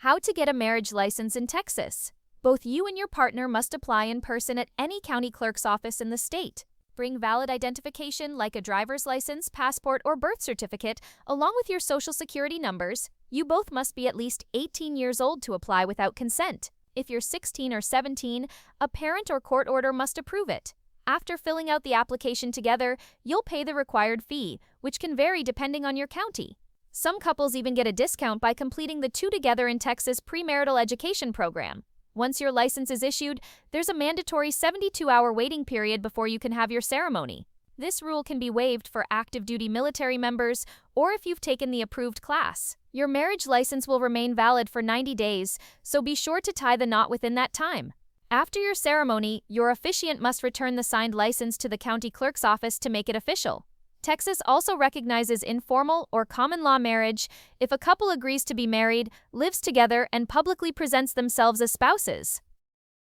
How to get a marriage license in Texas. Both you and your partner must apply in person at any county clerk's office in the state. Bring valid identification like a driver's license, passport, or birth certificate, along with your social security numbers. You both must be at least 18 years old to apply without consent. If you're 16 or 17, a parent or court order must approve it. After filling out the application together, you'll pay the required fee, which can vary depending on your county. Some couples even get a discount by completing the Two Together in Texas premarital education program. Once your license is issued, there's a mandatory 72-hour waiting period before you can have your ceremony. This rule can be waived for active duty military members or if you've taken the approved class. Your marriage license will remain valid for 90 days, so be sure to tie the knot within that time. After your ceremony, your officiant must return the signed license to the county clerk's office to make it official. Texas also recognizes informal or common law marriage if a couple agrees to be married, lives together, and publicly presents themselves as spouses.